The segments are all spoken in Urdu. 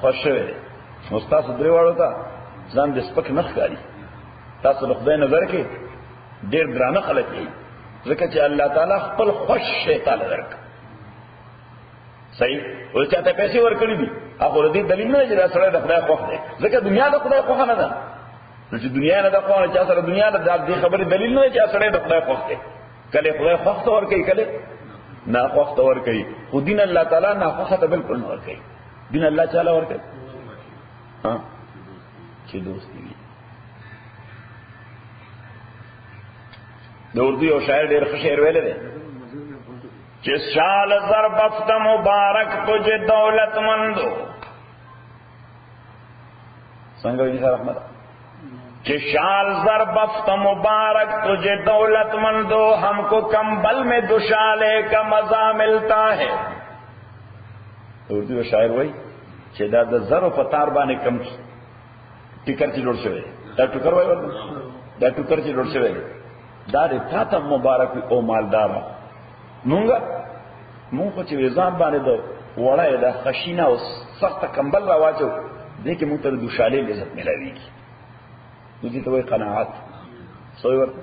خوش شوی نو تاسو درې واړو ته ځان د سپک نه ښکاري. تاسو له خدای نظر کې ډېر درانه خلک یې، ځکه چې الله تعالی خپل خوش شی تعالی درک. صحیح ول چاته پیسې ورکړي دي هغه دې دلیل نه چې دا سره د خدای خوښ دی، ځکه دنیا د خدای خوښ نه ده. نو چې دنیا نه د خوښ نه چا سره دنیا د دې خبرې دلیل نه چې سره د خدای خوښ دی. کله خدای خوښ ته ورکړي، کله نه خوښ ته ورکړي. خو دین الله تعالی نه خوښ ته بالکل نه ورکړي. دین الله تعالی ورکړي ها چې دوستي وي. د اردو یو شاعر ډېر ښه شعر ویلی دی چې شال زر بفت مبارک تجھے دولت مندو. څنګه وایي سره احمد کہ شال زر بفت مبارک تجھے دولت مندو ہم کو کمبل میں دوشالے کا مزہ ملتا ہے. اردو شاعر وایي چې دا د زرو په تار باندې کم ټیکر چې جوړ شوی دا ټوکر وایي ورته دا ټوکر چې جوړ شوی دا دې تا ته مبارک او مالدارا. مونږ خو چې وزان باندې د وړای د خشینه او سخت کمبل را واچو دې کې مونږ ته د دوشالې لذت ملاويږي. نو دې ته وایي قناعت. سوی ورته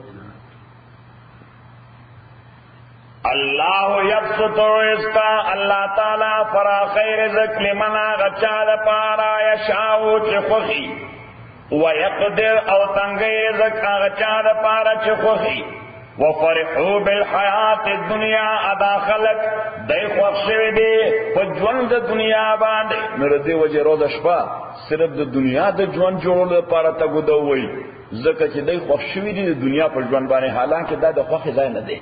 اللہ یبسط الرزق اللہ تعالی فراخی رزق لمن غچا د پارا یشاء چې خوخي ويقدر او تنگی رزق غچا د پارا چې خوخي. وفرحوا بالحیات الدنیا ادا خلق دای خوښ شوی دی په ژوند د دنیا باندې. نو دې وجه روز شپه صرف د دنیا د ژوند جوړولو لپاره ته ګدو وای، ځکه چې دای خوښ شوی دی د دنیا په ژوند باندې، حالانکه دا د خوښ ځای نه دی،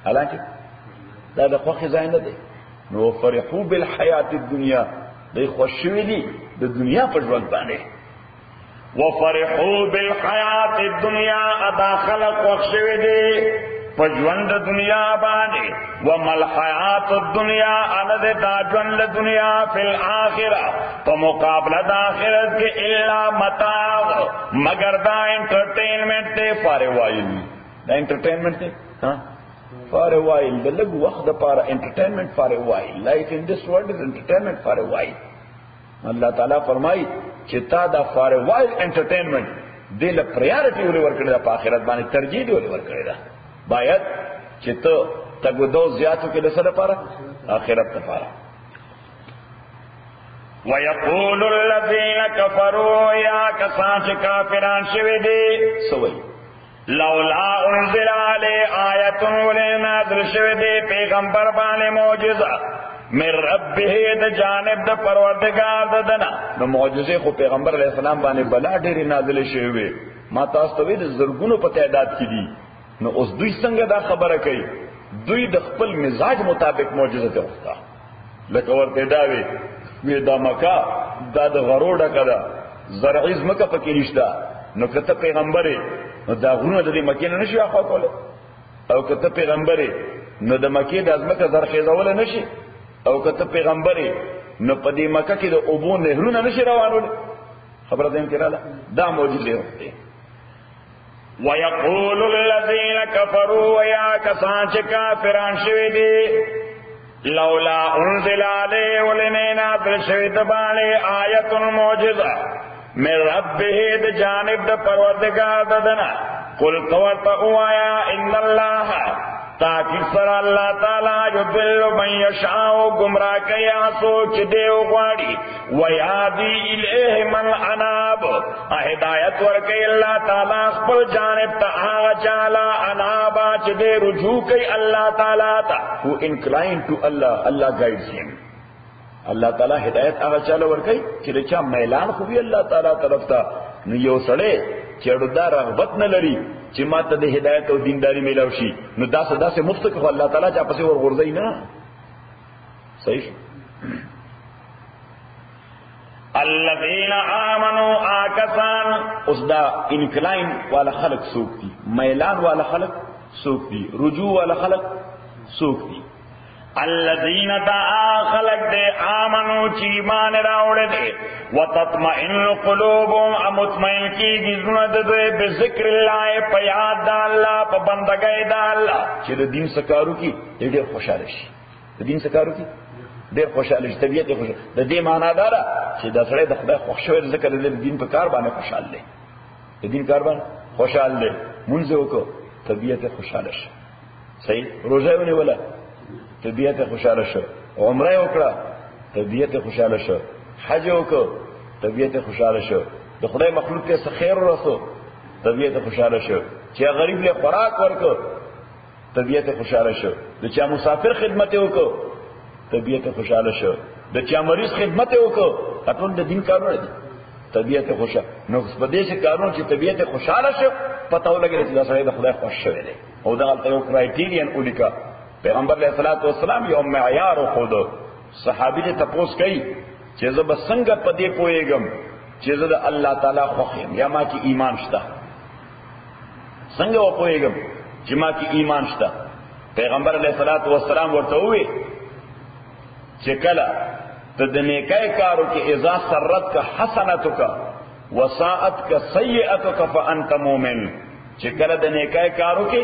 حالانکه دا د خوښ ځای نه دی. نو فرحوا بالحیات الدنیا دای خوښ شوی دی د دنیا په ژوند باندې. وفرحوا بالحیات الدنیا ادا خلق وخشوی دی پجوند دنیا باندې. ومل حیات الدنیا اند دا ژوند دنیا فی الاخرہ په مقابله د آخرت کې الا متاع مگر دا انټرټینمنٹ ته فارغ وایل. دا انټرټینمنٹ ته ها فارغ وایل د لږ وخت لپاره انټرټینمنٹ فارغ وایل. لایف ان دس ورلد از انټرټینمنٹ فارغ وایل. اللہ تعالیٰ فرمائی چې تا دا فارغ وایل انټرټینمنٹ دې له پریارټي ولې ورکړی دا په آخرت باندې ترجیح دی ولې ورکړی دا باید چې ته تګودو زیاتو کې د څه لپاره آخرت لپاره. ويقول الذين كفروا یا کسان چې کافران شوي دي سوي لولا انزل علی آیت ولنازل شوی دی پیغمبر باندې معجزه من ربه د جانب د پروردگار ددنا. نو معجزه خو پیغمبر علیہ السلام باندې بلا ډېری نازل شوی وي، ما تاسو ته د زرګونو په تعداد کې دي. نو اوس دوی څنګه دا خبره کوي؟ دوی د خپل مزاج مطابق معجزه ته وخته لکه ورته دا وي دا مکه دا د غرو ډکه ده، زرعي ځمکه پکې نشته. نو کته پیغمبري نو دا غرونه د مکې نه نشي اخوا کوله، او کته پیغمبري نو د مکې د ځمکه زرخیزول نشي، او کته پیغمبري نو په دې مکه کې د اوبو نهرونه نشي روانول. خبره دې کړه دا معجزه وخته. ويقول الذين كفروا ويا کسان چې کافران شوي دي لولا انزل عليه ولنینا برشوی دبانے آیت معجزہ من ربه د جانب د پروردگار ددنا. قل قورتا اوایا ان اللہ تاکہ سر اللہ تعالی یضل من یشاء گمراہ کیا سوچ دیو غواڑی ویادی الیہ من اناب ہدایت ورکی اللہ تعالی خپل جانب تا آغا چالا انابا چ دے رجوع کی اللہ تعالی تا who inclined to Allah, Allah guides him. اللہ تعالی ہدایت آغا چالا ورکی چلچا میلان خوبی اللہ تعالی طرف تا نو یو سڑے چڑدا رغبت نہ لري چې ماته د هدایت او دینداری میلاو شي نو داسه مفت کو الله تعالی چا پسې ور غورځي نه. صحیح. الذين امنوا آکسان اس دا انکلاین والا خلق سوک دی، میلان والا خلق سوک دی، رجوع والا خلق سوک دی. الذين دعا خلق دے آمنو چیمان راوڑے دے وتطمئن قلوبهم مطمئن کی گزند دے بذکر اللہ پیاد دا اللہ پا بندگئی دا اللہ چی دا دین سکارو کی دیر خوشحال شی، دا دین سکارو کی دیر خوشحال شی، طبیعت خوشحال دا دے معنی دارا چې د سړی د خدای خوښ شوی ذکر د دین په کار باندې خوشحال دی، د دین کار باندې خوشحال دی، مونږ وکړو طبیعت خوشاله شي، صحیح روزه ونیوله طبیعت خوشاله شو، عمره وکړه طبیعت خوشاله شو، حج وکړه طبیعت خوشاله شو، د خدای مخلوق ته څه خیر ورسو طبیعت خوشاله شو، چې غریب له خوراک ورکو طبیعت خوشاله شو، د چا مسافر خدمت وکړو طبیعت خوشاله شو، د چا مریض خدمت وکړو ټول د دین کارونه دي، طبیعت خوشاله. نو په دې څه کارونه چې طبیعت خوشاله شو پته ولګي چې دا سړی د خدای خوښ شوی دی، او دا یو کرایټیرین ولیکا پیغمبر علیه الصلاۃ والسلام یو معیار خود صحابي ته تپوس کوي چې زه به څنګه په دې پوهیږم چې زه د الله تعالی خوښ یم یا ما کې ایمان شته، څنګه و پوهیږم چې ما کې ایمان شته؟ پیغمبر علیه الصلاۃ والسلام ورته وویل چې کله ته د نیکۍ کارو کې اذا سرتک حسنتک وساءتک سیئتک فانت مؤمن، چې کله د نیکۍ کارو کې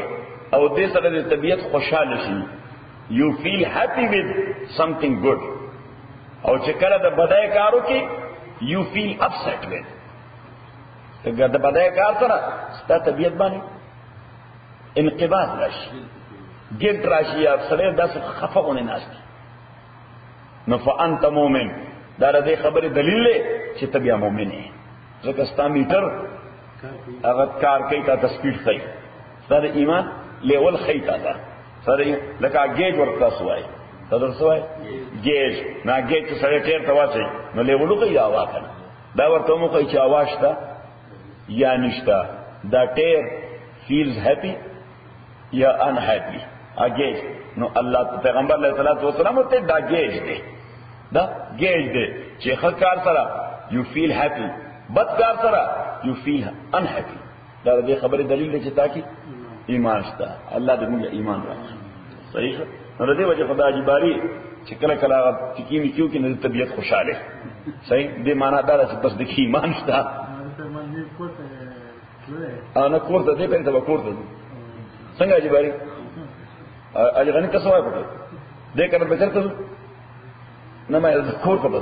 او دې سره د طبیعت خوشاله شي you feel happy with something good، او چې کله د بدای کارو کې you feel upset with، اگر د بدای کار سره ستا طبیعت باندې انقباض راشي، ګټ راشي، یا سره داسې خفهونه ناشتي، نو فانت مؤمن، دا د دې خبرې دلیل دی چې ته بیا مؤمن یې، ځکه ستا میټر هغه کار کوي، تا تسپیډ ښیي، ستا د ایمان لیول ښیي تا ته، سره لکه ګیج ورته سوای ته درته سوای ګیج نه ګیج چې سړی ټیر ته واچوي نو لیولو کوي هوا کنه، دا ورته مو کوي چې هوا شته یا نشته، دا ټیر فیلز هیپی یا ان هیپی اگیج، نو الله پیغمبر علیه الصلاۃ والسلام ته دا گیج دی، دا گیج دی چې ښه کار سره یو فیل هیپی، بد کار سره یو فیل ان هیپی، دا دې خبره دلیل دی چې تاکي ایمان شته، الله دې موږ ایمان راکړي، صحیح. نو دې وجه خدای جباری چې کله کله تکیمی کیو کې نه طبیعت خوشاله، صحیح دې معنا دا چې بس د ایمان شته، انا کوړه دې په دې کوړه څنګه جباری اجغنی کسو ہے پتہ دیکھ کر بچر کر نہ میں کھور پتہ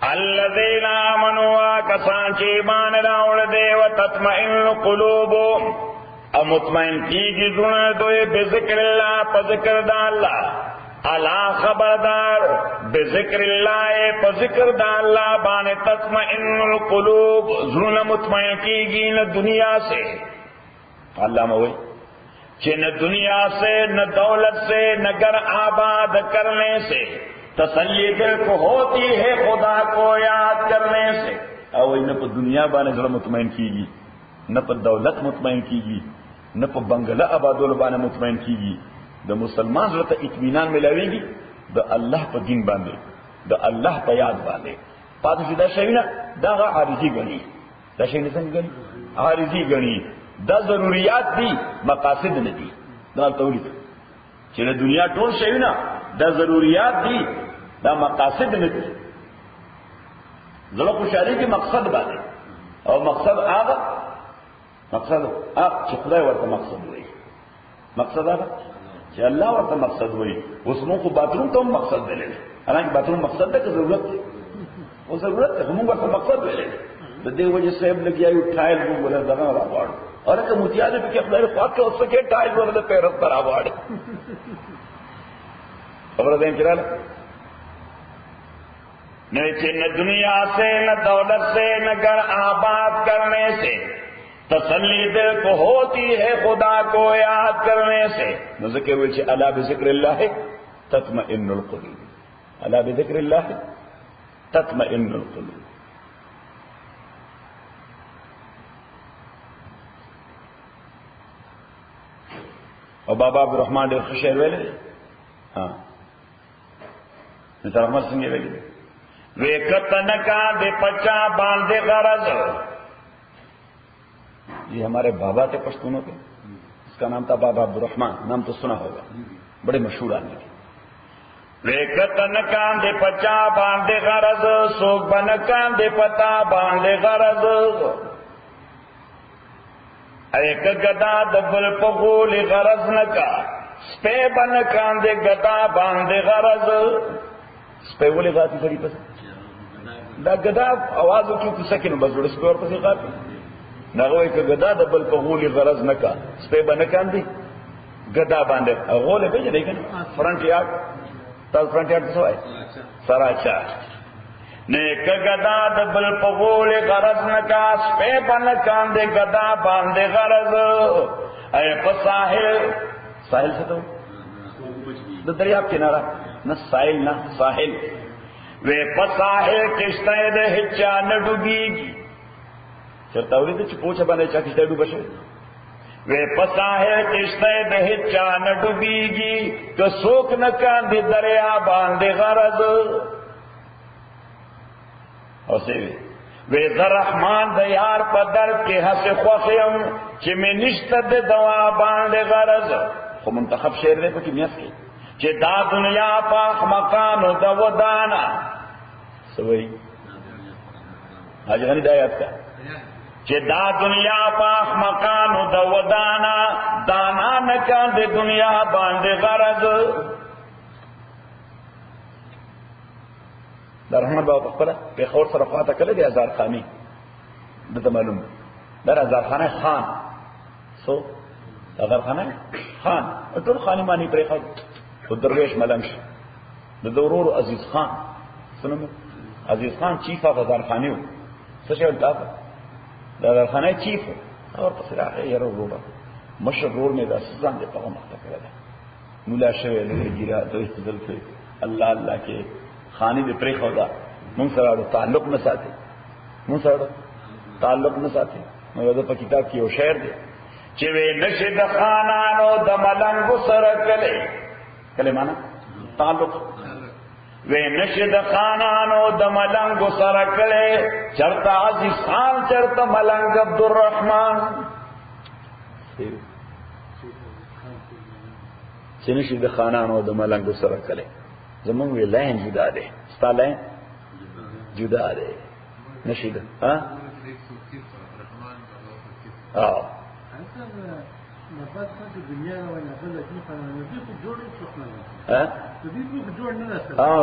الذين آمنوا كسان چه ایمان راوړ دے وتطمئن قلوب او مطمئن کیږي زړه دوی بذکر الله په ذکر د الله، الا خبردار بذکر الله په ذکر د الله باندې تطمئن القلوب، زړه مطمئن کیږي نه دنیا سے، علامہ وہی کہ نہ دنیا سے نہ دولت سے نہ گھر آباد کرنے سے، تسلی دل کو ہوتی ہے خدا کو یاد کرنے سے، او نہ په دنیا باندې زړه مطمئن کیږي، نہ په دولت مطمئن کیږي، نہ په بنگله آبادول باندې مطمئن کیږي، د مسلمان زړه ته اطمینان ملاويږي د الله په دین باندې، د الله په یاد باندې، پاتې شي دا شی نه دا عارضی غني، دا شی نه څنګه غني عارضی غني، دا ضروريات دي مقاصد نه دي، دا تولید چې د دنیا ټول شی نه دا ضروريات دي، دا مقاصد نه دي، زړه خوشالي کې مقصد باندې، او مقصد هغه چې خدای ورته مقصد وایي، مقصد هغه چې الله ورته مقصد وایي. اوس موږ خو باتروم ته مقصد ویلې، حالانکه باتروم مقصد ده که ضرورت دی، او ضرورت ده موږ ورته مقصد ویلې، د دې وجه صاحب لګیا یو ټایل موږ ولا دغه راوړ، اور که متیاده په کې خدای خو ته اوس کې ټایل ورته پیرس پر راوړ، خبره ده انشاءالله نہ نہ دنیا سے نہ دولت سے نہ گھر آباد کرنے سے، تسلی دل کو ہوتی ہے خدا کو یاد کرنے سے، ذکر ہوئی کہ الا بذکر اللہ تطمئن القلوب، الا بذکر اللہ تطمئن القلوب. اور بابا عبدالرحمن ډېر ښه شعر ویلی دی، نثار احمد څنګه ویلی دی؟ ویکتنکا دے پچا باندے غرض، یہ ہمارے بابا تھے پشتونوں کے، اس کا نام تھا بابا عبدالرحمن، نام تو سنا ہوگا، بڑے مشہور آدمی تھے. ویکتنکا دے پچا باندے غرض، سوک بنکا دے پتا باندے غرض، ایک گدا دبل پغول غرض نکا، سپے بن کاندے گدا باندے غرض سپے ولی غاتی سڑی پس دا گدا آوازو کیوں تو سکن بس جوڑ سپے اور پسی غاتی ناغوئی که گدا دا بل پا غولی غرض نکا سپے بن کاندی گدا باندے غولے بھیجے دیکھیں فرنٹ یارڈ تاز فرنٹ یارڈ سوائے سراچا نیک گدا دا بل پا غولی غرض نکا سپے بن کاندے گدا باندے غرض اے پا ساحل سے تو دا دریاب کنارا نہ ساحل نہ ساحل وے پا ساحل کشتہ دے ہچا نڈوگی گی چرتاوری دے چپوچھا باندے چا کشتہ ڈوبا شوئے وے پا ساحل کشتہ دے ہچا نڈوگی گی کہ سوک نکان دی دریا باندے غرض اور سے وے ذا رحمان دا یار پا در کے حس خوخیم چی میں نشتہ دے دوا باندے غرض خو منتخب شعر دے پا کمیت کی چی دا دنیا پاک مکانو دا ودانا سوئی حاج غنی دایات کا چی دا دنیا پاک مکانو دا ودانا دانا نکان دے دنیا باندے غرض در رحمت بابا پخپلا پیخور صرفاتا کلے دے ازار خانی دتا معلوم در ازار خانه خان سو ازار خانه خان ټول خانی مانی پرې خو او درویش ملنګ د دورور عزیز خان سنم عزیز خان چیف اف ازار خانی څه شو دا د ازار خانه چیف اور پس راغی یې ورور مشرور مې د ځان دې په مخ ته کړل مولا شوی له ګیرا دوی استدل کړ الله الله کې خانی دې پرې خو دا مونږ سره تعلق نه ساتي مونږ سره تعلق نه ساتي نو دا په کتاب کې یو شعر دی چې وې نشد خانانو د ملنګ سره کله معنا تعلق وې نشد خانانو د ملنګ سره کله چرتا عزیز خان چرتا ملنګ عبدالرحمن چې نشد خانانو د ملنګ سره کله زمون وی لین جدا ده ستا لین جدا ده نشد ها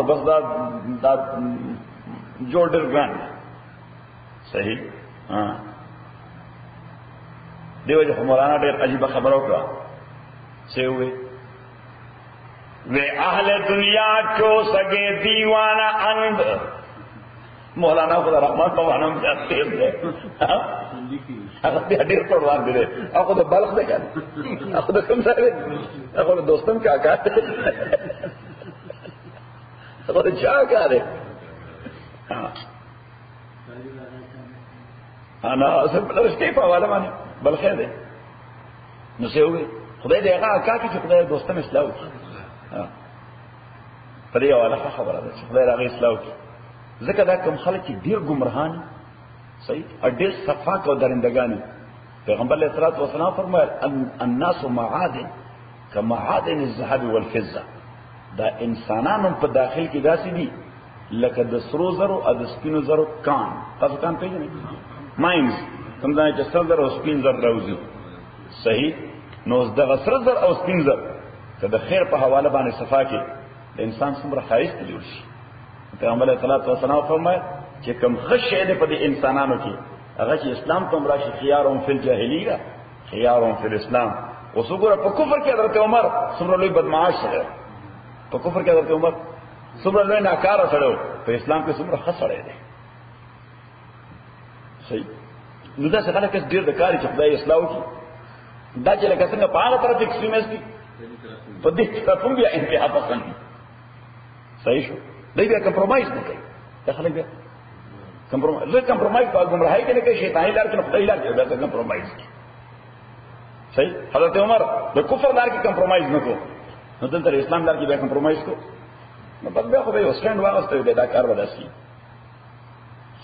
بس دا جوړ ډېر ګران صحیح دیو جو مولانا ډېر عجیب خبرو کا څه وې وے اہل دنیا چو سگے دیوانہ اند مولانا خدا رحمان پوانم چاہتے ہیں اگر دیر پڑوان دے اگر تو بلخ دے گا اگر تو کم سارے اگر دوستم کیا کہتے اگر تو چاہ کہا دے نا رشتے پا والا مانے بلخے دے نسے ہوئے خدای دے گا کہا کہ خدای دوستم اسلاو کی پدې والا خبره ده چې خدای راغی اسلام کې ځکه دا کوم خلک چې ډیر ګمراهان صحیح او ډیر صفاک او درندگان پیغمبر علیه الصلاه والسلام فرمایل الناس معادن كمعادن الذهب والفضه دا انسانانو په داخل کې داسې دي لکه د سرو زرو او د سپینو زرو کان تاسو کان پیژنئ ماینز کوم ځای چې سر زر او سپین زر راوځي صحیح نو د سر زر او سپین زر که د خیر په حواله باندې صفا کې د انسان څومره خارښت جوړ شي پیغمبر علیه الصلاه والسلام فرمایي چې کوم خشه ده په دې انسانانو کې هغه چې اسلام ته راشي خيارهم فی الجاهلیه خيارهم فی الاسلام وسګوره په کفر کې حضرت عمر څومره لوی بدمعاش سره په کفر کې حضرت عمر څومره لوی ناکاره سره په اسلام کې څومره خسرې ده صحیح نو دا څنګه کې ډیر د کاری چې خدای اسلام کې دا چې لکه څنګه په هغه طرف ایکستریمیست دي په دې طرف هم بیا انتها پسند صحیح شو دوی بیا کمپرومایز نه کوي دا خلک بیا کمپرومایز په ګمراهۍ کې نه کوي شیطاني لار کې خدای لار کې بیا کمپرومایز کوي صحیح حضرت عمر د کفر لار کې کمپرومایز نه کوي نو دلته اسلام لار کې بیا کمپرومایز کوي نو بس بیا خو به سټاند واغسته دی دا کار وداسي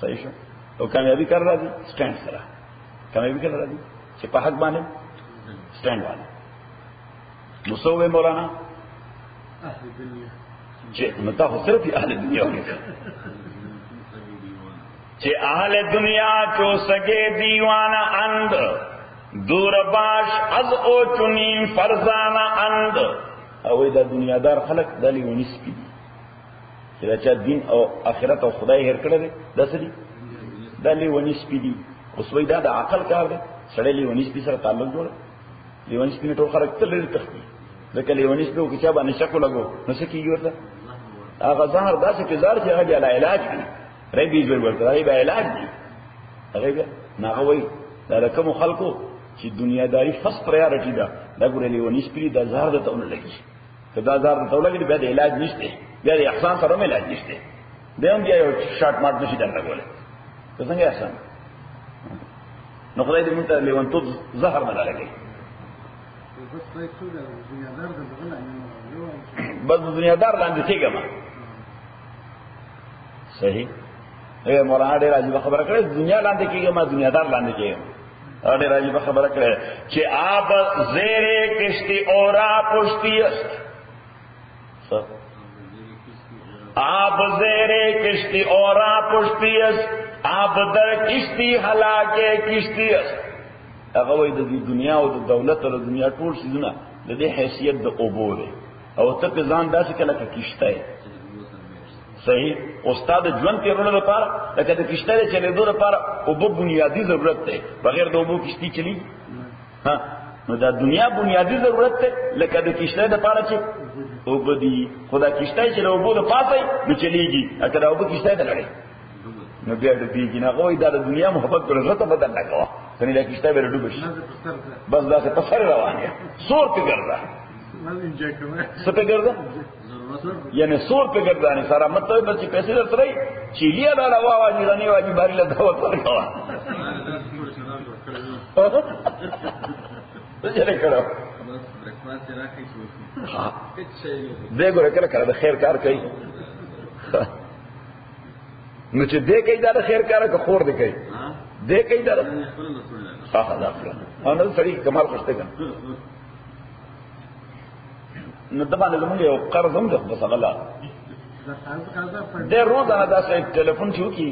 صحیح شو او کامیابی کر رہا دی سٹینڈ سره کامیابی کر رہا دی چې په حق باندې سٹینڈ باندې مسوي مولانا اهل دنیا چې متا خو صرف اهل دنیا کې چې اهل دنیا چو سگے دیوانہ اند دور باش از او چنین فرزانه اند. او دا دنیادار خلق دا لیونی سپی دی چې دا چا دین او آخرت او خدای هیر کړی دی دا څه دي دا لیونی سپی دی. اوس وایي دا د عقل کار دی. سړی لیونی سپي سره تعلق جوړ لیونی سپي ټول خلک تل لري تختی ځکه لیونی سپي او چا باندې شک لګو نو څه کیږي ورته هغه ظاهر داسې کزار چې هغه د علاج دی ربي زور ورته هغه به علاج دی هغه نه وایي دا کوم خلکو چې دنیاداری فس پرایورټی ده دا ګورې لیونی سپي دا زهر د تونه لګي کدا زهر د تونه لګي به د علاج نشته بیا د احسان سره هم علاج نشته به هم بیا یو شارټ مارټ نشي درته کوله څنګه احسان نو خدای دې موږ ته لیونتوب زهر نه لګي بس دنیادار لاندې کېږم صحیح اے مولانا ډېر عجیب خبره کړې دنیا لاندې کېږم دنیادار لاندې کېږم ډېر عجیب خبره کړې چې آب زیر کشتی اورا پشتی است آب زیر کشتی اورا پشتی است آب در کشتی هلاکه کشتی است. هغه وایي د دنیا او د دولت او د دنیا ټول شیزونه د دې حیثیت د اوبو دی او ته په ځان داسې کله کې کشته یې صحیح استاد ژوند تیرولو لپاره لکه د کشته چلېدو لپاره اوبو بنیادی ضرورت دی بغیر د اوبو کشتي چلی ها نو دا دنیا بنیادی ضرورت دی لکه د کشته لپاره چې اوبو دی خدا کشته چې له اوبو د پاسه نو چلیږي اګه د اوبو کشته ته لړې نو بیا د دې نه غوي دا د دنیا محبت پر رته بدل نه کوه کني دا کیشته به ډوب شي بس دا څه پسر روانه سور په ګرځا څه په ګرځا یعنی سور په ګرځا نه سره مطلب چې پیسې درته چیلیا دا واجی رانی واجی باری له دعوت ورکوا څه کړو دغه کله کله د خیر کار کوي نو چې دې کوي دا خیر کار که خور دې کوي دې کوي دا ها دا نو سړي کمال خوشته کړه نو د باندې موږ یو قرض هم د بسغلا د روزانه دا څه ټلیفون شو کی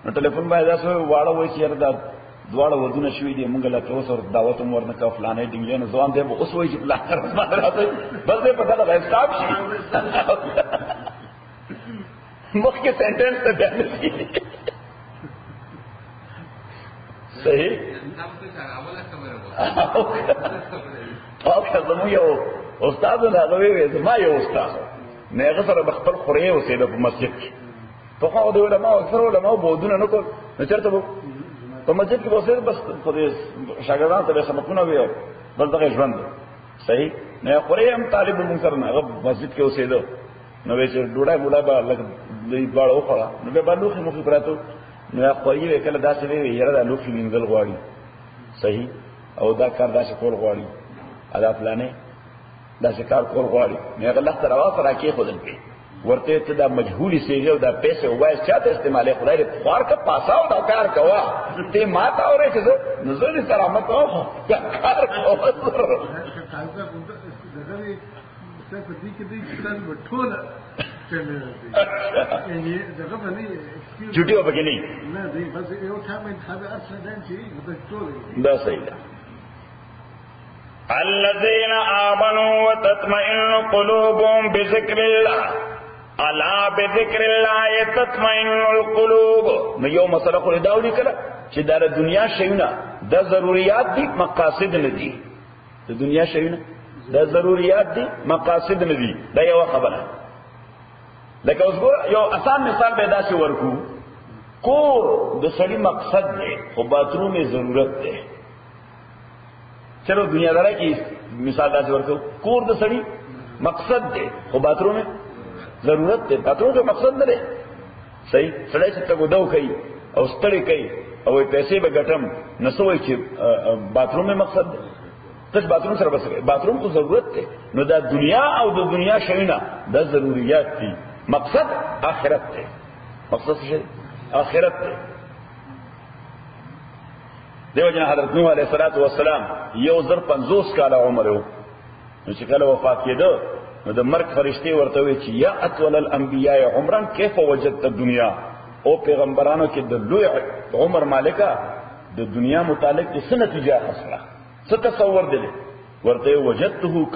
نو ټلیفون باندې دا څه واړه وایي چې دا دواړه ودونه شوې دي موږ له اوس ور دعوت هم ورنه کا فلانه ډینګ نه ځوان دی اوس وایي چې پلان راځي بس دې په دا حساب شي مخکې سنټنس ته بیان شي صحیح او کله یو استاد نه غوي زما یو استاد نه هغه سره خپل خوري اوسېده په مسجد کې په خو د علماء سره علماء بودونه نه کول نو چرته وو په مسجد کې اوسېده بس خو دې شاګردان ته سمکونه ویو بل دغه ژوند صحیح نه خوري هم طالب مون سره نه مسجد کې اوسېده نو چې ډوډۍ مولا به لګ دې باړ وخړه نو به باندې مخې پراتو نو خوري کله داسې وی یره د لوخي وینځل غواړي صحیح او دا کار داسې کول غواړي ادا پلانې داسې کار کول غواړي نه الله تعالی وافره کې خودل کې ورته ته دا مجهولي سیږي او دا پیسې وایي چاته استعمالي خدای دې خوار کا پاساو دا کار کوا ته ماته اورې چې نزل سلامت او کار کوو څه په دې کې دې څنګه وټوله یعنی دغه باندې چټي وبکې نه دې بس یو ټایم هغه اکسیډنټ شي وټوله دا صحیح ده الذين آمنوا وتطمئن قلوبهم بذكر الله الا بذكر الله تطمئن القلوب نو یو مسله خو دا ودی کړه چې دا د دنیا شیونه د ضرورت دي مقاصد نه دي د دنیا شیونه دا ضرورت دي مقاصد نه دي دا یو خبره لکه اوس یو آسان مثال پیدا شي ورکو کور د سړي مقصد دی خو باتروم یې ضرورت دی چلو دنیا دارا کی مثال دا ورکو کور د سړي مقصد دی خو باتروم یې ضرورت دی باتروم جو مقصد نه دی صحیح سړی چې تګو دو کوي او ستړي کوي او پیسې به ګټم نسوي چې باتروم یې مقصد دی تش باتروم سره بس باتروم کو ضرورت دی نو دا دنیا او د دنیا شیونه د ضرورت دي مقصد آخرت دی مقصد څه آخرت دی دیو جن حضرت نوح علیہ السلام یو زر 50 کال عمر وو نو چې کله وفات کېده نو د مرګ فرشتي ورته وی چې یا اطول الانبیاء عمرا کیف وجدت الدنيا او پیغمبرانو کې د لوی عمر مالکا د دنیا متعلق څه نتیجه حاصله تصور دي ورته وجدته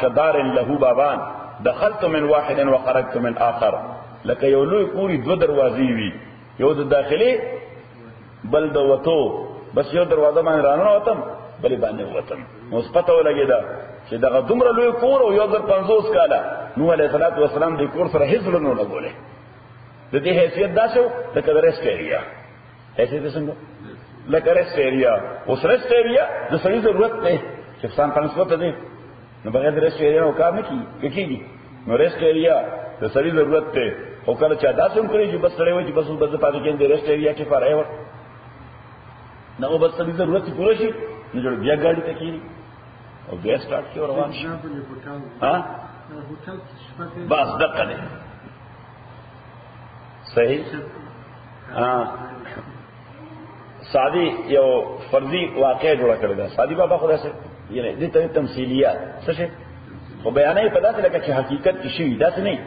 كدار له بابان دخلت من واحد وخرجت من آخر لکه یو لوی کوری دو دروازې وي یو د داخلي بل د وتو بس یو دروازه باندې رانه وتم بلې باندې وتم اوس پته ولګېده چې دغه دومره لوی کور او 1050 کاله نوح علیه السلام د کور سره هیڅ نه لګولې د دې حیثیت داسې لکه د ریسټ ایریا حیثیت څنګه لکه ریسټ ایریا اوس ریسټ ایریا د سړي ضرورت نه چې سان فرانسیسکو ته دی نو بغیر د ریسټ ایریا کار نه کیږي نو ریسټ ایریا د سړي ضرورت ته او کله چې داسې هم کړی چې بس سړی وایي چې بس بس پاتې کېږي د ریسټ ایریا کې فار ایور نو بس سړي ضرورت پوره شي نو جوړ بیا ګاډي ته کېږي او بیا سٹارټ کې روان شي ها بس دقه دی صحیح سادی یو فرضی واقع جوړه کړی دا سادی بابا خدای سره یعنی دې ته تمثيليات څه شي خو بیانې په داسې لکه چې حقیقت کې شي داسې نه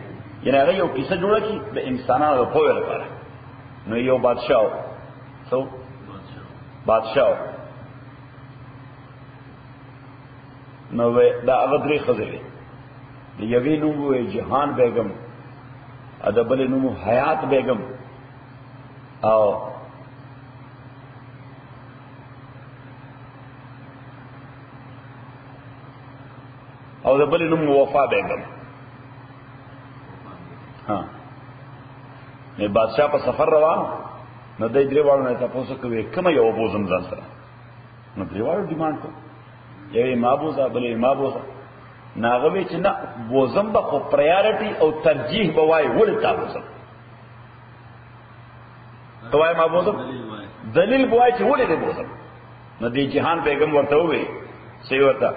یعنی هغه یو کیسه جوړه کی د انسانانو په وړ لپاره نو یو بادشاہ نو دا هغه درې خزلې د یوې نوم وې جهان بیگم ادبل نوم حیات بیگم او د بل نوم وفا بیگم ها نه بادشاہ په سفر روان نو دای درې وړو نه تاسو کوي کوم یو بوزم ځان سره نو درې وړو ډیماند کو یوې مابوزه بلې مابوزه ناغوي چې نه بوزم به خو پرایورټي او ترجیح به وای ولې تاسو توای مابوزه دلیل بوای چې ولې دې بوزم نو دې جهان بیگم ورته وې سی ورته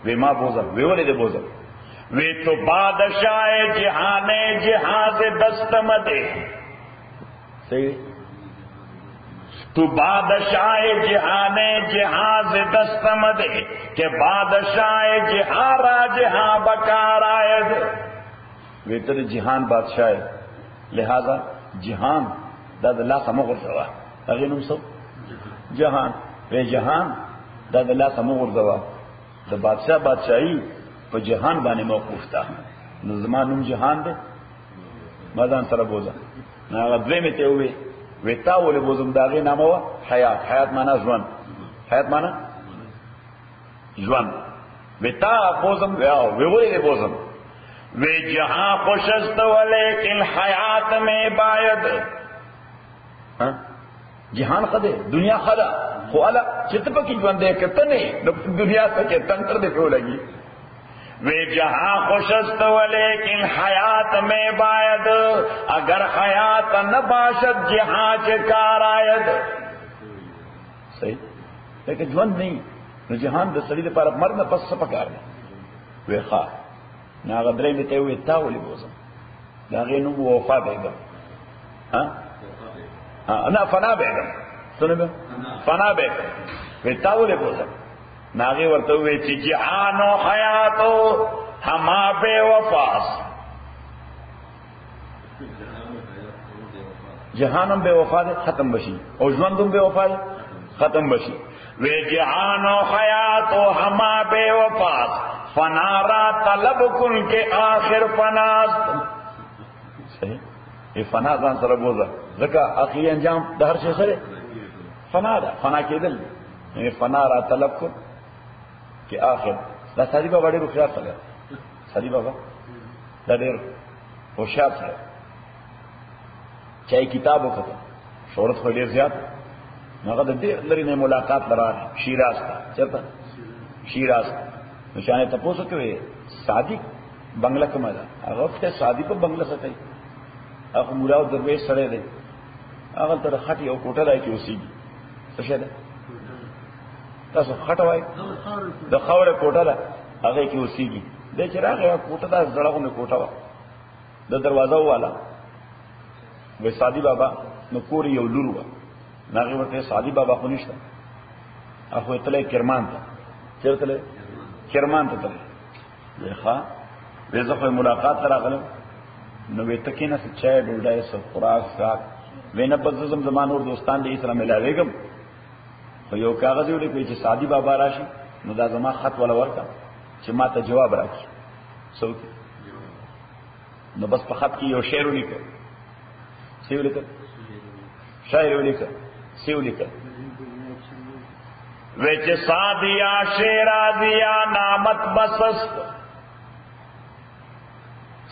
وی ما بوزم وی ولې دې بوزم وی تو بادشاہ جہان جہاز دستمدے صحیح تو بادشاہ جہان جہاز دستمدے کہ بادشاہ جہاں راجہاں بکار آئد وی تر جہان بادشاہ لہذا جہان داد اللہ سمغر سوا اغینم سو جہان وی جہان داد اللہ سمغر سوا د بادشاہ بادشاہی په جهان باندې موقوف تا نو زمان نوم جهان دی مدان سره بوزه نه هغه دوی مته وي وتا ولې بوزم داغه نامه وا حیات معنا ژوند حیات معنا ژوند وتا بوزم وی ولې بوزم وی جهان خوشست ولیکن حیات میں باید جهان خده دنیا خدا خو الا چې ته پکې ژوند دې کته نه د دنیا څخه تنتر دې په لګي وی جہاں خوشست ولیکن حیات میں باید اگر حیات نہ باشد جہاں چکار آید صحیح لیکن ژوند نہیں نو جهان د سړي لپاره مرګ نه پس څه پکار دی وی ښه ناغه درې مې ته وی تا ولې بوزم دا غي نو وفا بیگم ها انا فنا بیگم سنبه فنا بیگم وی تا ولې بوزم ناغي ورته وی چې جهان او حیات هما بے وفاس جهانم بے وفا ده ختم بشي او ژوندم بے وفا ده ختم بشي وی جهان او حیات هما بے وفاس فنا را طلب کن کے آخر فناست صحیح ای فنا ځان سره بوزه ځکه اخیری انجام د هر شي سره فنا ده فنا کېدل ای فنا را طلب کن کہ آخر دا سادی بابا ډېر هوښیار سره سادی بابا دا ډېر هوښیار سره چای کتاب وکړه شهرت خو ډېر زیات هغه د دې لري نه ملاقات لرانه شیراز ته چرته شیراز نشانه تاسو کوي سادی بنگلا کومه ده هغه ته سادی په بنگلا سره هغه مولا درویش سره دی هغه تر خټي او کوټه راځي کې اوسېږي څه شه ده تاسو خټوي د خوره کوټه ده هغه کې اوسېږي د چراغه کوټه ده زړهونه کوټه و د دروازه والا وې سادی بابا نو کور یو لور و ناغه ورته سادی بابا خو نشته هغه ته کرمان ته چیرته کرمان ته ته ښه وې زه ملاقات راغلم نو وې تکې نه څه چای ډوډۍ سو خوراک ساک وې نه په زم زمان اور دوستان دې سره ملاويګم خو یو کاغذ یې ولیکئ چې سعدي بابا راشي نو دا زما خط ولا ورکړه چې ما ته جواب راکړي څوک نو بس په خط کې یو شعر ولیکه څه ولیکه شاعر ولیکه څه ولیکه وچ سادیا شیرازیا نامت بسست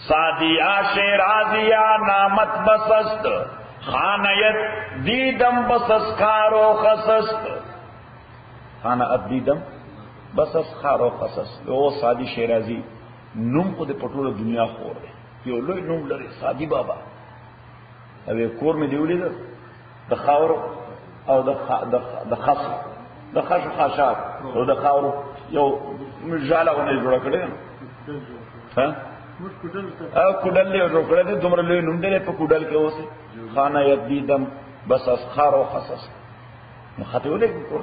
سادیا شیرازیا نامت بسست خانیت دیدم بسسکارو خسست خانیت دیدم بسسکارو خسست او سادی شیرازی نوم خود پټوله دنیا خور دی یو لوی نوم لري سادی بابا او کور می دیولې ده د خاور او د خاص د خاص خاشاب او د خاور یو مجاله ونه جوړ کړي ها او کډل له جوړ کړي دومره لوی نوم دی په کډل کې اوسه خانه یدیدم بس اسخار او خصص نو خطولې کوړ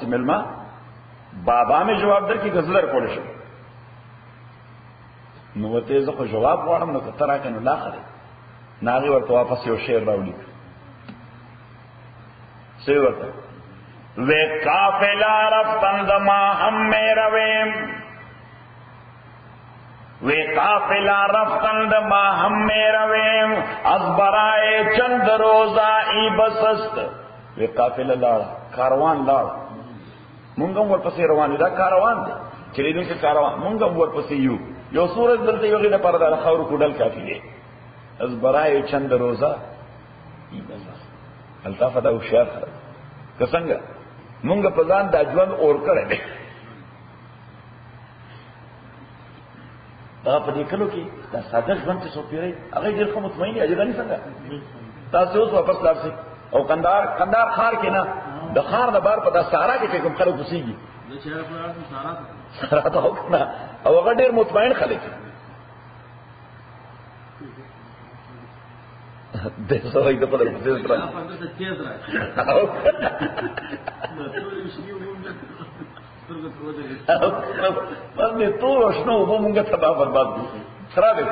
چې ملما بابا می جواب در کی غزلر کول شي نو ورته زه خو جواب غواړم نو ترا کنه لا خره ناغي ورته واپس یو شعر راوړي څه ورته و قافلا رفتن دما هم مې رویم و قافلا رفتن دما هم مې رویم از برای چند روزا ای بسست و قافلا لاړ کاروان لاړ مونږ هم ورپسې روان دا کاروان دی چې دې کې کاروان مونږ هم ورپسې یو سورج دلته یو غینه پر دا خاور کوډل کافی دی از برای چند روزا ای بسست الطاف دا هوښیار که څنګه مونږ په ځان د ژوند اور کړل دا په دې کلو کې دا ساده ژوند څه پیری هغه ډېر خو مطمئن دي اجازه نه څنګه تاسو اوس واپس لاړ شئ او قندار خار کې نه د خار د بار په دا سارا کې کوم خلک وسیږي د شهر په سارا ته وکنه او هغه ډېر مطمئن خلک د سوي د په دې سره بس میں تو روشنو وہ مونگا تباہ برباد خراب ہے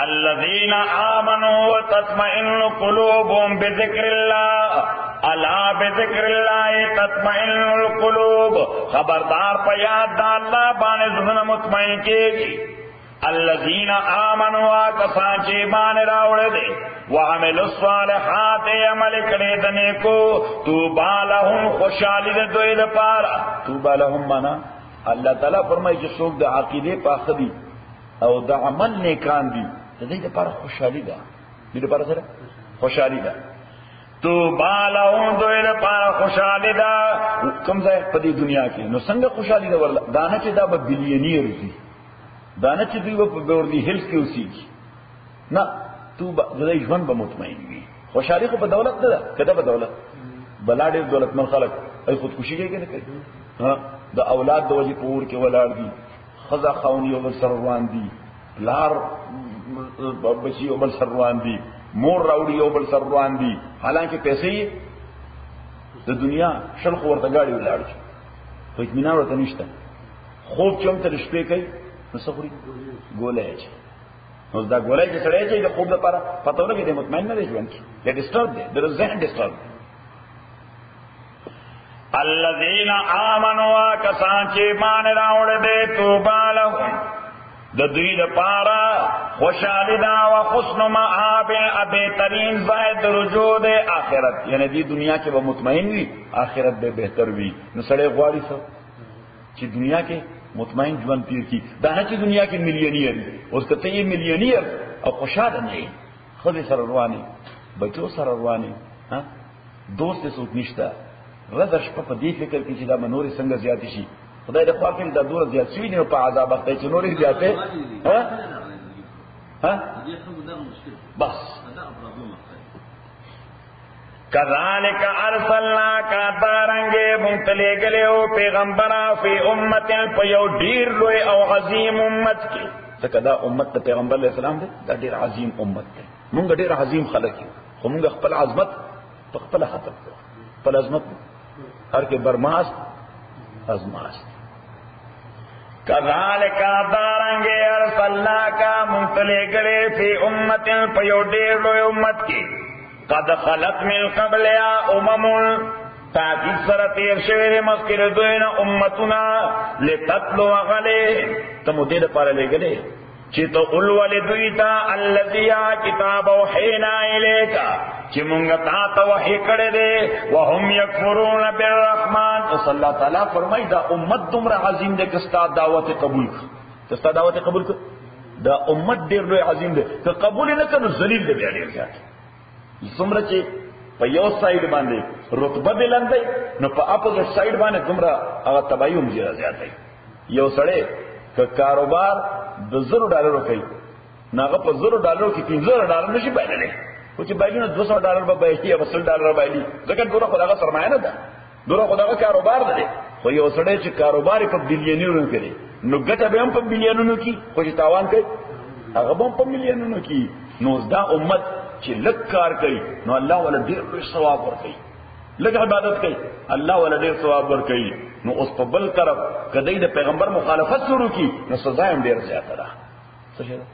الذين آمنوا وتطمئن قلوبهم بذكر الله الا بذكر الله تطمئن القلوب خبردار په یاد د الله باندې زړه مطمئن کیږي الذين آمنوا کسان چې ایمان راوړل دي وعملوا الصالحات عمل کړي د نیکو توبا لهم خوشالي د دوی لپاره توبا لهم معنا الله تعالی فرمایي چې څوک د عقیده پاخه دي او د عمل نیکان دي د دې لپاره خوشالي ده دې لپاره سره خوشالي ده توبا لهم دوی لپاره خوشالي ده کوم ځای په دې دنیا کې نو څنګه خوشالي ده ورله دانه چې دا به بلینیر دي دانه چې دوی په بیورلی هیلز کې اوسېږي نه تو به ژوند به مطمئن وي خوشحالي خو په دولت نه ده کده په دولت بلا ډېر دولتمن خلک ای خودکشي کوي نه کوي ها د اولاد د وجې په اور کې ولاړ دي خزا خاوني یو بل سر روان دي پلار بچي یو بل سر روان دي مور راوړي یو بل سر روان دي حالانکه پیسې د دنیا شل خو ورته گاډي ولاړ شي خو اطمینان ورته نشته خوب چې هم تر شپې کوي نو سخوري ګولای شي نو دا ګولای چې سړی چې د خوب لپاره پته ولګي د مطمئن نه دی ژوند کې د ډیسټرب دی د ذهن ډیسټرب الذين آمنوا کسان چې ایمان راوړل دي توبه لهم د دوی لپاره خوشالي دا او حسن مآب بهترین زائد رجوع د آخرت یعنی دی دنیا کې به مطمئن وي آخرت به بهتر وي نو سړی غواړي څه چې دنیا کې مطمئن ژوند تیر کی دا نه چې دنیا کې مليونیر اوس کته یې مليونیر او خوشاله نه خو دې سره رواني بچو سره رواني ها دوست څوک نشته رضا شپه په دې فکر کې چې دا منوري څنګه زیات شي خدای دې خوا کې دا دور زیات شي نه په عذاب اخته چې نوري زیاته ها بس کذالک ارسلناک دارنګه مونتلې غلېو پیغمبره فی امه په یو ډیر لوی او عظیم امت کې ځکه دا امت د پیغمبر علیه السلام دی دا ډیر عظیم امت دی مونږ ډیر عظیم خلک یو خو مونږ خپل عظمت په خپل ختم کړو خپل عظمت هر کې برماست ازماست کذالک دارنګه ارسلناک مونتلې غلې فی امه په یو ډیر لوی امت کې قد خلت من قبلها تاکید سره تیر شوی مخکې دوی نه امتونه لتتلو علیهم ته مو دې دپاره لېږلی چې ته ولولې دوی ته الذي کتاب اوحینا الیک چې مونږ تا ته وحی کړی دی وهم یکفرون بالرحمن. اوس الله تعالی فرمایي دا امت دومره عظیم دی که ستا دعوت قبول کړي، که ستا دعوت قبول کړي دا امت ډېر لوی عظیم دی، که قبول یې نه کړه نو ذلیل دی بیا ډېر زیات. څومره چې په یو سایډ باندې رتبه دې لنډی نو په اپوزټ سایډ باندې دومره هغه تباهي هم ډېره زیاته. یو سړی که کاروبار د $1,000 کوي نو هغه په $1,000 کې $15,000 نشي بایللی، خو چې بایلي نو $200 به بایلي یا $100 بایلي، ځکه دومره خو دغه سرمایه نه ده، دومره خو دغه کاروبار نه دی. خو یو سړی چې کاروبار یې په بلیونونو کوي نو ګټه به هم په بلیونونو کې، خو چې تاوان کوي هغه به هم په میلیونونو کې. نو دا امت چې لږ کار کوي نو الله ولا ډېر لوی ثواب ورکوي، لږ عبادت کوي الله ولا ډېر ثواب ورکوي. نو اوس په بل طرف کدی د پیغمبر مخالفت شروع کی نو سزا هم ډېر زیاته ده. څه شي ده؟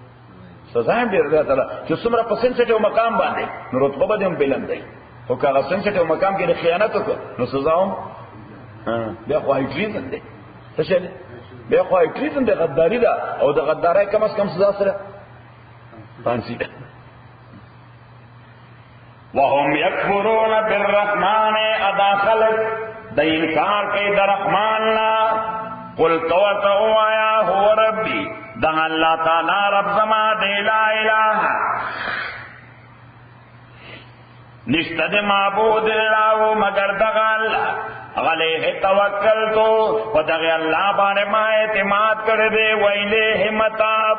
سزا هم ډېر زیاته ده چې څومره په سنسټیو مقام باندې نو رتبه به هم بلند دی، خو که هغه سنسټیو مقام کې د خیانت وکړه نو سزا هم بیا خو هاي ټریزن دی. څه شي ده؟ بیا خو هاي ټریزن دی، غداري ده، او د غدارۍ کم از کم سزا سره فانسی ده. وهم یکفرون بالرحمن ادا خلق د انکار کوي د رحمان نا. قل تو آیا هو ربی دا اللہ تعالی رب زما دے لا الہ نشتد معبود اللہ مگر دغا اللہ علیہ توکل تو و دغی اللہ بانے ما اعتماد کر دے و الیہ متاب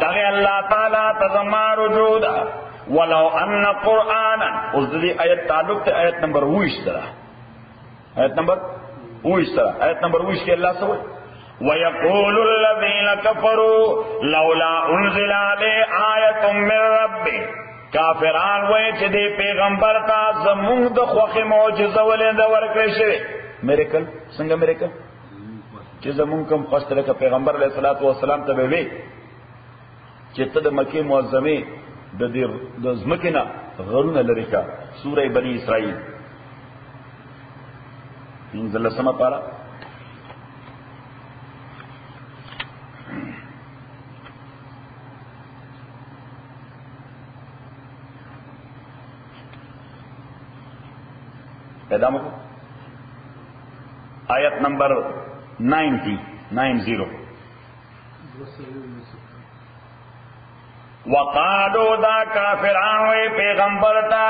دغی اللہ تعالی تزما رجود. ولو ان قرآنا اس دی آیت تعلق تے آیت نمبر 20 طرح آیت نمبر 20 طرح آیت نمبر 20 کے اللہ سوئے وَيَقُولُ الَّذِينَ كَفَرُوا لَوْلَا أُنزِلَ عَلَيْهِ آيَةٌ مِّن رَّبِّهِ کافران وای چې دې پیغمبر ته زموږ د خوښې معجزه ولې ورکړې شوې. میریکل څنګه میریکل چې زموږ کوم خاص لکه پیغمبر علیه الصلاۃ والسلام ته وی چې ته د مکې معظمه د دې د ځمکې نه غرونه لري کا. سوره بنی اسرائیل 15 پارا پیدا مکو آیت نمبر 90 وقالو دا کافران وی پیغمبر تا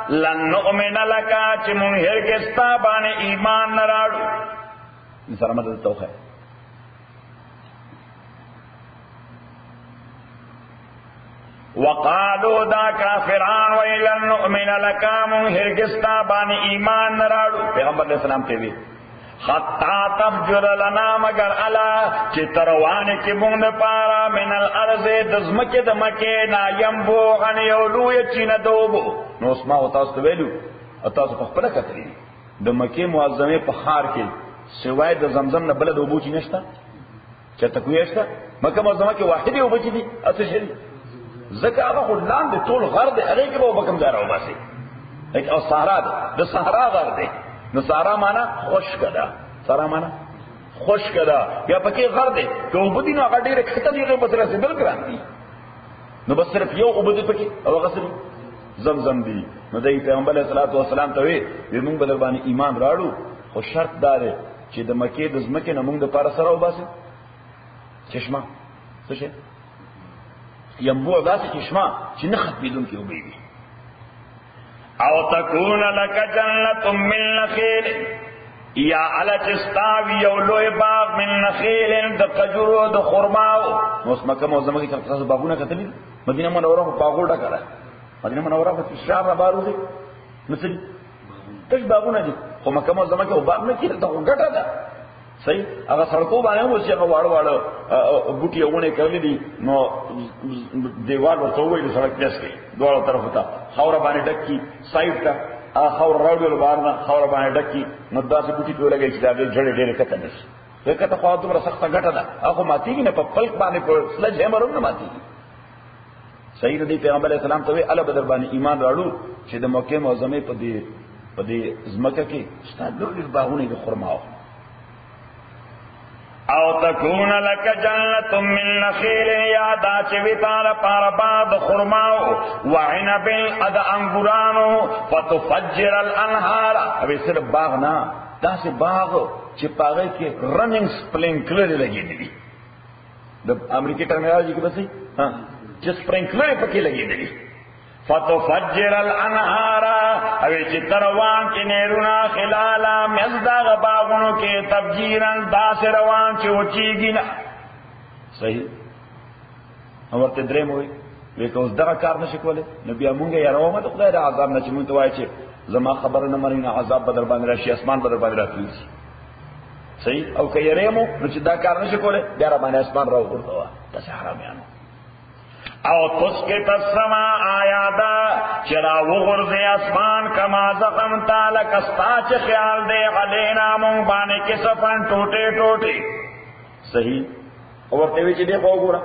لن نؤمن لکا چی من ہرگستا بانے ایمان نراڑو. سر مدد توخ ہے وقالو دا کافران وی لن نؤمن لکا من ہرگستا بانے ایمان نراڑو. پیغمبر علیہ السلام تے بھی حتی تفجر لنا مگر علا چی تروانی کی مونگ پارا من الارض دزمک دمکینا ینبو غن یولو یچین دوبو. نو اسما و تاسو تویلو تاسو پخپلا کتلی دمکی معظمه پخار کی سوای د زمزم نه بلد اوبو چی نشتا چرته کوی نشتا. مکه معظمه کې واحد اوبو چی دي اته شي زکه هغه خلان د ټول غرد هغه کې به بکم دار او باسي لیک او صحرا د صحرا غرد نو صحرا معنا خشک ده، صحرا معنا خشک ده یا پکې غرد که اوبو دي نو هغه ډیره کته دی په سره سبل کرانتي نو بس صرف یو اوبو دي پکې او غسل زمزم دی. نو د پیغمبر علیه الصلاۃ والسلام ته وی موږ بل باندې ایمان راړو خو شرط دار چې د مکې د ځمکې نه موږ د پاره سره وباسي چشمه څه شي ینبوع داسې چشمه چې نه ختمېدونکې اوبه وي. او تکون لک جنت من نخیل یا علا چستاوی یو لوی باغ من نخیل د کجورو د خرماو. نو اس مکه معظمه کې تاسو باغونه کتلی مدینه منوره په باغو ډکه ده. مدینه منوره په شهر بارو دي مثل تش باغونه دي خو مکه معظمه کې باغ نه کېږي ته ګټه ده صحیح. هغه سړکو باندې مو چې هغه واړه بوټي ونه کړل دي نو دیوال ورته وایي سړک پلیس کې دوه طرف ته خاور باندې ډکی سایډ ته خاور راوړل بارنه خاور باندې ډکی نو داسې بوټي ټول لګي چې دا جړې ډېرې کته نشي. کته خو دومره سخته ګټه ده هغه ماتيږي نه په پلک باندې په سلج همرون نه ماتيږي. صحیح دی پیغمبر علیہ السلام ته وی الله بدر باندې ایمان راړو چې د مکه معظمه په دې زمکه کې ستاسو ډېر باغونه د خرماو او تكون لك جنة من نخيل یا دا چې وی تعالی پار باد خرماو وعنب اد انګورانو فتفجر الانهار او صرف باغ نه داسې باغ چې پاغه کې رننګ سپلینکلر لګېدلی د امریکای ټرمینالوجي کې بسې ها چې سپلینکلر پکې لګېدلی فتفجر الانهار او چې تروان کې نهرونه خلالا مزداغ باغونو کې تفجیرن داس روان چې وچیږي نه صحیح اورته درې موي وکه اوس دا کار نشي کولای نو بیا مونږه یارو مته خدای د عذاب نه چې مونږ ته وایي چې زما خبر نه مرینه عذاب بدر باندې راشي اسمان بدر باندې راځي صحیح او که یریمو نو چې دا کار نشي کولای بیا را باندې اسمان راو ورته تاسو حرامانو او تسکت السما آیادا چرا وغرزی اسمان کما زخم تالک استاچ خیال دے علینا مونگ بانے کسفن ٹوٹے ٹوٹے صحیح اور تیوی چی دیکھو گورا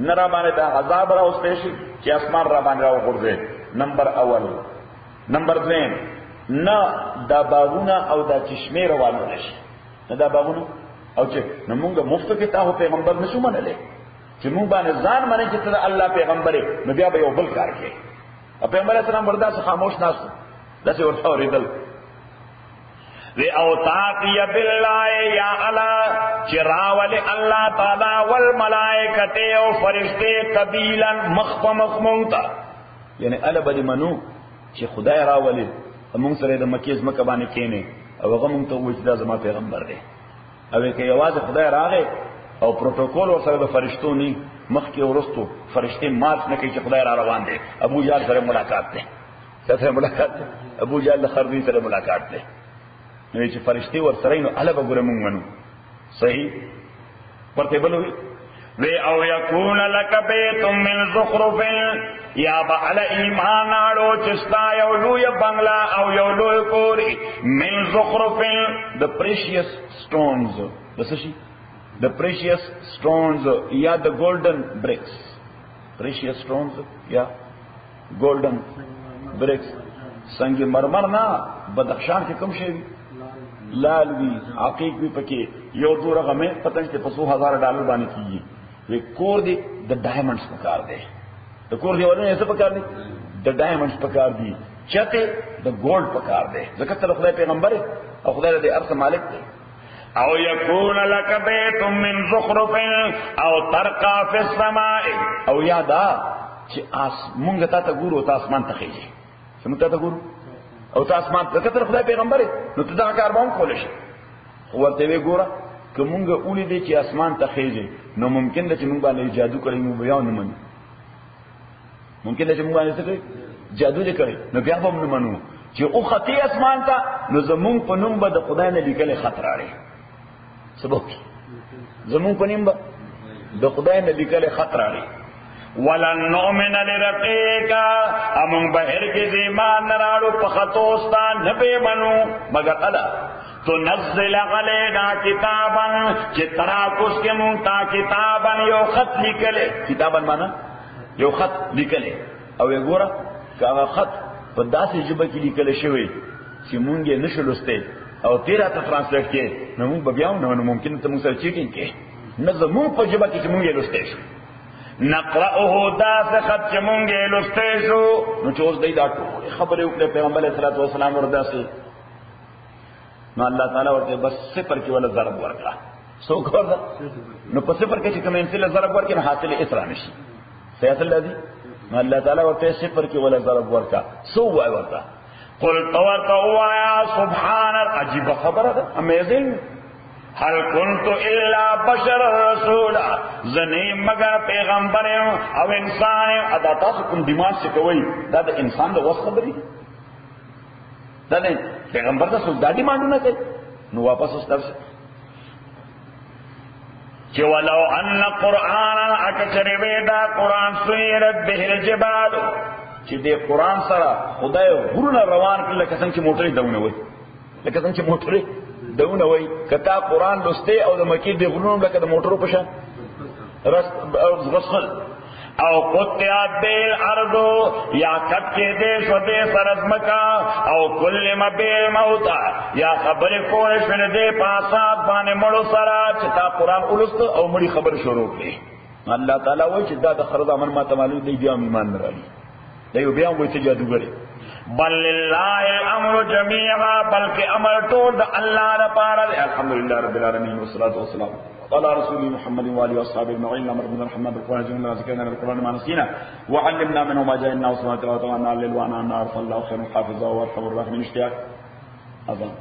نرا بانے تا عذاب را اس پیشی چی اسمان را بانے را وغرزے نمبر اول نمبر دویم نا دا باغونا او دا چشمه روانو نشی نا دا باغونا او چی نمونگا مفتو کتاہو پیغمبر نشو من لے چې مونږ باندې ځان باندې چې ته الله پیغمبر نو بیا به یو بل کار کوي او پیغمبر اسلام وردا څخه خاموش ناست داسې ورته اوریدل وی او تاقی بالله یا علا چراول الله تعالی والملائکه او فرشتے قبیلا مخ مونتا یعنی ال بدی منو چې خدای راولي مونږ سره د مکیز مکه باندې کینه او هغه مونږ ته وایي دا زما پیغمبر دی او کې یوازې خدای راغی او پروتوکول ورسره د فرشتو ني مخکې ورستو فرشتي مات نه کوي چې خدای را روان دي ابو جهل سره ملاقات ده سره ملاقات ده ابو جهل خربي سره ملاقات ده نو چې فرشتي ورسره نو الله به ګره مونږ منو صحیح ورته بلوي وی او یکون لک بیت من زخرف یا بعل ایمان آڑو چستا یو لوی بنگلا او یو لوی کوری من زخرف the precious stones دسشي the precious stones یا the golden bricks precious stones یا golden bricks سنگ مرمر نا بدخشان کې کوم شی لال وی عقیق وی پکې یو دورغه مې پتن کې $100,000 باندې کیږي وی کور دی د ډایمنډز پکار دی د کور دی ورنه څه پکار دی د ډایمنډز پکار دی چته د گولډ پکار دی ځکه ته خدای پیغمبر او خدای دې ارث مالک دی او یکون لک بیت من زخرف او ترقا فی السماء او یادا چې مونږ ته ګورو ته اسمان ته خېږي څنګه ته ګورو او ته اسمان ته کتر خدای پیغمبر نو ته دا کار باندې کول شي ورته وی ګوره کومګه اولی دي چې اسمان ته خېږي نو ممکن ده چې موږ باندې جادو کړی مو بیان نه منو ممکن ده چې موږ باندې څه کوي جادو دې کړی نو بیا هم نه منو چې او خطي اسمان ته نو زمون په نوم به د خدای نه لیکل خطر اړي سبب زمون په نوم به د خدای نه لیکل خطر اړي ولن نؤمن لرقیک امون بهر کې ایمان نراړو په خطوستا نه به منو مگر الله تنزل علینا کتابا چې تراکوس کې مونږ تا کتابا یو خط لیکل کتابا معنا یو خط لیکل او وګوره هغه خط په داسې ژبه کې لیکل شوی چې مونږ یې نشو لوستي او تیرا ته ترانسلیټ کې نو مونږ بیا نو ممکن ته مونږ سره چیټینګ کې نه زموږ په ژبه کې چې مونږ یې لوستي شو نقرأه داس خط چې مونږ یې لوستي شو نو چې اوس دا ټول خبره وکړه پیغمبر علیه الصلاۃ والسلام ورته نو الله تعالی ورته بس صفر کې ولا ضرب ورکړه سو ګوردا نو په صفر کې چې کوم انسان ضرب ورکړي نو حاصل اسرا نشي سیاست الذي نو الله تعالی ورته صفر کې ولا ضرب ورکړه سو وای ورته قل توتوا يا سبحان عجيب خبره اميزing هل كنت الا بشر رسولا زنی مگر پیغمبر او انسان ادا تاسو کوم دماغ څخه کوي دا د انسان د وس خبري دا نه پیغمبر ته سودا ډیمانډونه کوي نو واپس استرسه چې ولو ان قرانا اکثر ودا قران سيرت به الجبال چې دې قران سره خدای غرونه روان کړل لکه څنګه چې موټرې دونه وي لکه څنګه چې موټرې دونه وي کته قران لسته او د مکی دې غرونه لکه د موټرو په شان رس غسل او قطعت بیل ارضو یا کٹ کے دے شدے سرزمکا او کل مبیل موتا یا خبر کونش من دے پاسات بانے مڑو سرا چتا قرآن اولست او مڑی خبر شروع کی اللہ تعالیٰ وی چدا دا خرد امن ما تمالو دی بیام ایمان نرالی دیو بیام وی تجادو گرے بل للہ الامر جمیعا بلکہ امر طور دا اللہ دا پارا دے الحمدللہ رب العالمین والصلاة والسلام على رسول محمد وآله وأصحابه أجمعين اللهم ربنا ارحمنا بالقرآن جميعا وذكرنا بالقرآن ما نسينا وعلمنا منه ما جهلنا وسبحانك اللهم وتعالى الليل وأنا النار فالله خير حافظا وأرحم الراحمين اشتياق أذان